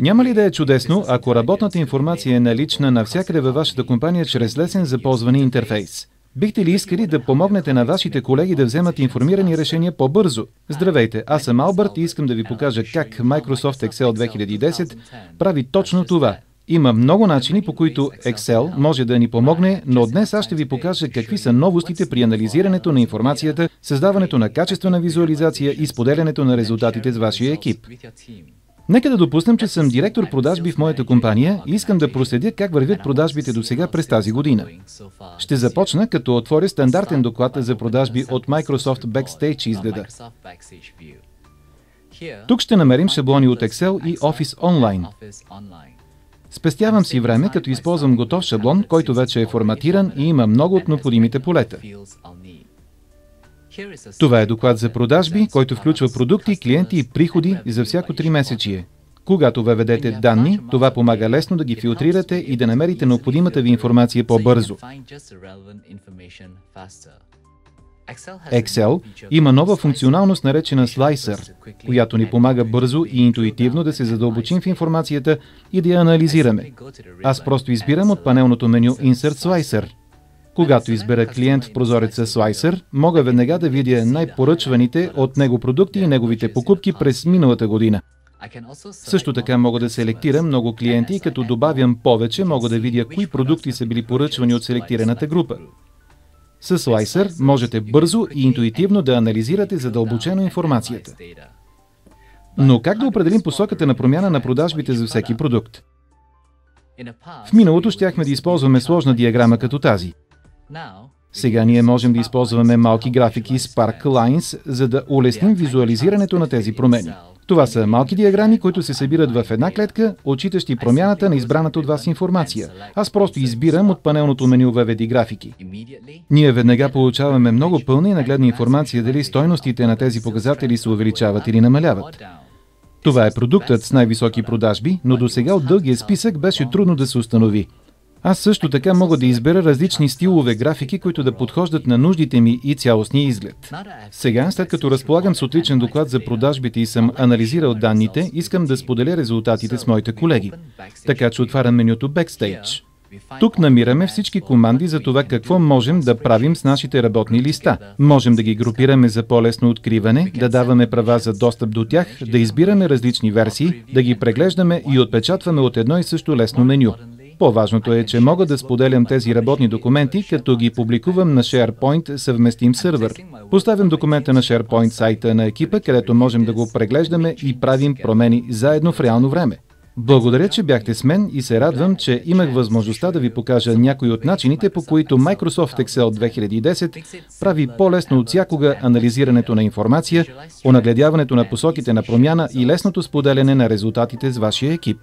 Няма ли да е чудесно, ако работната информация е налична навсякъде във вашата компания чрез лесен за ползване интерфейс? Бихте ли искали да помогнете на вашите колеги да вземат информирани решения по-бързо? Здравейте, аз съм Албърт и искам да ви покажа как Microsoft Excel 2010 прави точно това. Има много начини, по които Excel може да ни помогне, но днес аз ще ви покажа какви са новостите при анализирането на информацията, създаването на качествена визуализация и споделянето на резултатите с вашия екип. Нека да допуснем, че съм директор продажби в моята компания и искам да проследя как вървят продажбите до сега през тази година. Ще започна, като отворя стандартен доклад за продажби от Microsoft Backstage изгледа. Тук ще намерим шаблони от Excel и Office Online. Спестявам си време, като използвам готов шаблон, който вече е форматиран и има много от необходимите полета. Това е доклад за продажби, който включва продукти, клиенти и приходи за всяко 3-месечие. Когато въведете данни, това помага лесно да ги филтрирате и да намерите необходимата ви информация по-бързо. Excel има нова функционалност, наречена Slicer, която ни помага бързо и интуитивно да се задълбочим в информацията и да я анализираме. Аз просто избирам от панелното меню Insert Slicer. Когато избера клиент в прозореца Slicer, мога веднага да видя най-поръчваните от него продукти и неговите покупки през миналата година. Също така мога да селектирам много клиенти и като добавям повече, мога да видя кои продукти са били поръчвани от селектираната група. С Slicer можете бързо и интуитивно да анализирате задълбочено информацията. Но как да определим посоката на промяна на продажбите за всеки продукт? В миналото щяхме да използваме сложна диаграма като тази. Сега ние можем да използваме малки графики Spark Lines, за да улесним визуализирането на тези промени. Това са малки диаграми, които се събират в една клетка, отчитащи промяната на избраната от вас информация. Аз просто избирам от панелното меню Въведи графики. Ние веднага получаваме много пълна и нагледна информация дали стойностите на тези показатели се увеличават или намаляват. Това е продуктът с най-високи продажби, но досега от дългия списък беше трудно да се установи. Аз също така мога да избера различни стилове графики, които да подхождат на нуждите ми и цялостния изглед. Сега, след като разполагам с отличен доклад за продажбите и съм анализирал данните, искам да споделя резултатите с моите колеги. Така че отварям менюто Backstage. Тук намираме всички команди за това какво можем да правим с нашите работни листа. Можем да ги групираме за по-лесно откриване, да даваме права за достъп до тях, да избираме различни версии, да ги преглеждаме и отпечатваме от едно и също лесно меню. По-важното е, че мога да споделям тези работни документи, като ги публикувам на SharePoint съвместим сървър. Поставям документа на SharePoint сайта на екипа, където можем да го преглеждаме и правим промени заедно в реално време. Благодаря, че бяхте с мен и се радвам, че имах възможността да ви покажа някои от начините, по които Microsoft Excel 2010 прави по-лесно от всякога анализирането на информация, онагледяването на посоките на промяна и лесното споделяне на резултатите с вашия екип.